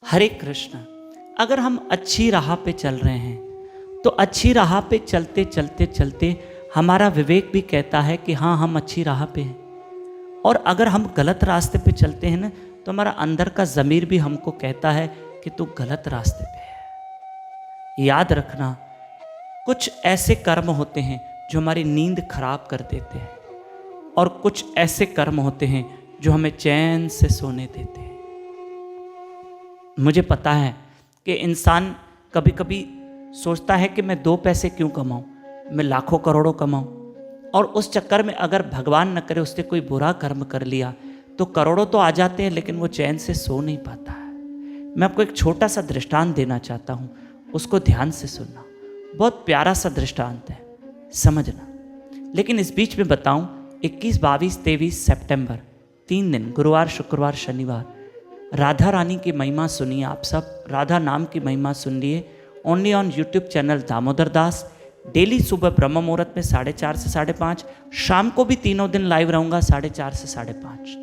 हरे कृष्ण। अगर हम अच्छी राह पे चल रहे हैं तो अच्छी राह पे चलते चलते चलते हमारा विवेक भी कहता है कि हाँ, हम अच्छी राह पे हैं। और अगर हम गलत रास्ते पे चलते हैं ना, तो हमारा अंदर का ज़मीर भी हमको कहता है कि तू गलत रास्ते पे है। याद रखना, कुछ ऐसे कर्म होते हैं जो हमारी नींद खराब कर देते हैं, और कुछ ऐसे कर्म होते हैं जो हमें चैन से सोने देते हैं। मुझे पता है कि इंसान कभी कभी सोचता है कि मैं 2 पैसे क्यों कमाऊं, मैं लाखों करोड़ों कमाऊं, और उस चक्कर में अगर भगवान न करे उसने कोई बुरा कर्म कर लिया तो करोड़ों तो आ जाते हैं, लेकिन वो चैन से सो नहीं पाता है। मैं आपको एक छोटा सा दृष्टांत देना चाहता हूँ, उसको ध्यान से सुनना। बहुत प्यारा सा दृष्टांत है, समझना। लेकिन इस बीच में बताऊं, 21, 22, 23 सितंबर 3 दिन, गुरुवार, शुक्रवार, शनिवार, राधा रानी की महिमा सुनिए। आप सब राधा नाम की महिमा सुन लिए। Only on YouTube channel Damodar Das. Daily सुबह ब्रह्म मुहूर्त में 4:30 से 5:30, शाम को भी तीनों दिन लाइव रहूँगा 4:30 से 5:30।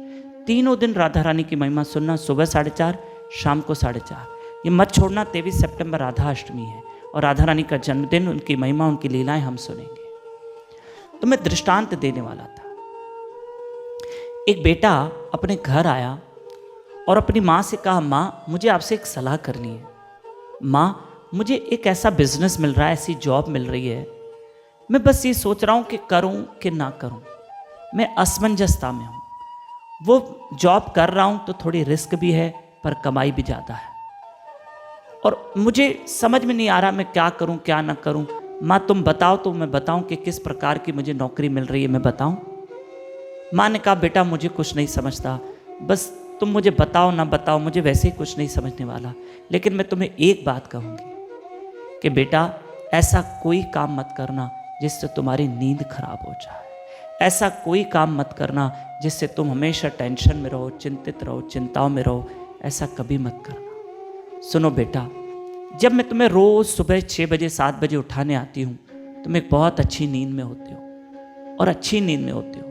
तीनों दिन राधा रानी की महिमा सुनना, सुबह 4:30, शाम को 4:30। ये मत छोड़ना। 23 सितंबर राधा अष्टमी है और राधा रानी का जन्मदिन, उनकी महिमा, उनकी लीलाएं हम सुनेंगे। तो मैं दृष्टांत देने वाला था। एक बेटा अपने घर आया और अपनी माँ से कहा, माँ मुझे आपसे एक सलाह करनी है। माँ, मुझे एक ऐसा बिजनेस मिल रहा है, ऐसी जॉब मिल रही है, मैं बस ये सोच रहा हूँ कि करूँ कि ना करूँ। मैं असमंजसता में हूँ। वो जॉब कर रहा हूँ तो थोड़ी रिस्क भी है, पर कमाई भी ज़्यादा है, और मुझे समझ में नहीं आ रहा मैं क्या करूँ क्या ना करूँ। माँ तुम बताओ तो मैं बताऊँ कि किस प्रकार की मुझे नौकरी मिल रही है, मैं बताऊँ। माँ ने कहा, बेटा मुझे कुछ नहीं समझता, बस तुम मुझे बताओ ना बताओ, मुझे वैसे ही कुछ नहीं समझने वाला, लेकिन मैं तुम्हें एक बात कहूँगी कि बेटा ऐसा कोई काम मत करना जिससे तुम्हारी नींद खराब हो जाए। ऐसा कोई काम मत करना जिससे तुम हमेशा टेंशन में रहो, चिंतित रहो, चिंताओं में रहो। ऐसा कभी मत करना। सुनो बेटा, जब मैं तुम्हें रोज़ सुबह 6 बजे 7 बजे उठाने आती हूँ, तुम एक बहुत अच्छी नींद में होते हो, और अच्छी नींद में होते हो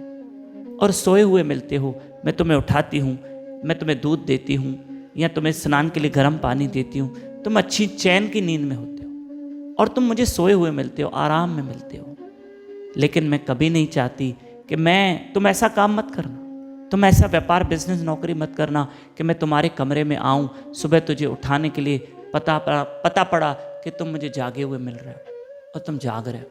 और सोए हुए मिलते हो। मैं तुम्हें उठाती हूँ, मैं तुम्हें दूध देती हूँ या तुम्हें स्नान के लिए गर्म पानी देती हूँ। तुम अच्छी चैन की नींद में होते हो और तुम मुझे सोए हुए मिलते हो, आराम में मिलते हो। लेकिन मैं कभी नहीं चाहती कि तुम ऐसा काम मत करना, तुम ऐसा व्यापार, बिजनेस, नौकरी मत करना कि मैं तुम्हारे कमरे में आऊँ सुबह तुझे उठाने के लिए, पता पड़ा कि तुम मुझे जागे हुए मिल रहे हो और तुम जाग रहे हो।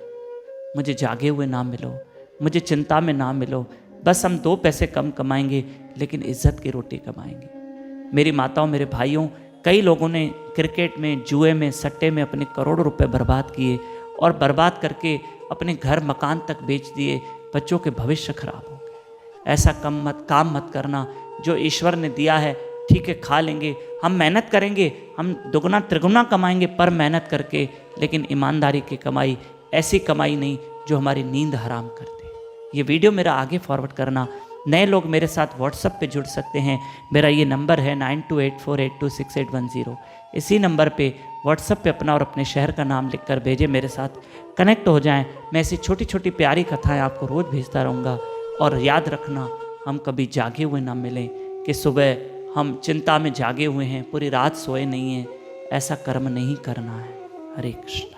मुझे जागे हुए ना मिलो, मुझे चिंता में ना मिलो। बस हम 2 पैसे कम कमाएंगे, लेकिन इज्जत की रोटी कमाएंगे। मेरी माताओं, मेरे भाइयों, कई लोगों ने क्रिकेट में, जुए में, सट्टे में अपने करोड़ों रुपए बर्बाद किए, और बर्बाद करके अपने घर मकान तक बेच दिए। बच्चों के भविष्य खराब हो गए। ऐसा काम मत करना। जो ईश्वर ने दिया है, ठीक है, खा लेंगे, हम मेहनत करेंगे, हम दुगना त्रिगुना कमाएंगे, पर मेहनत करके, लेकिन ईमानदारी की कमाई, ऐसी कमाई नहीं जो हमारी नींद हराम कर दे। ये वीडियो मेरा आगे फॉरवर्ड करना। नए लोग मेरे साथ व्हाट्सएप पे जुड़ सकते हैं। मेरा ये नंबर है 9284826810। इसी नंबर पे व्हाट्सएप पे अपना और अपने शहर का नाम लिखकर भेजें, मेरे साथ कनेक्ट हो जाएं। मैं ऐसी छोटी छोटी प्यारी कथाएं आपको रोज़ भेजता रहूँगा। और याद रखना, हम कभी जागे हुए ना मिलें कि सुबह हम चिंता में जागे हुए हैं, पूरी रात सोए नहीं हैं। ऐसा कर्म नहीं करना है। हरे कृष्ण।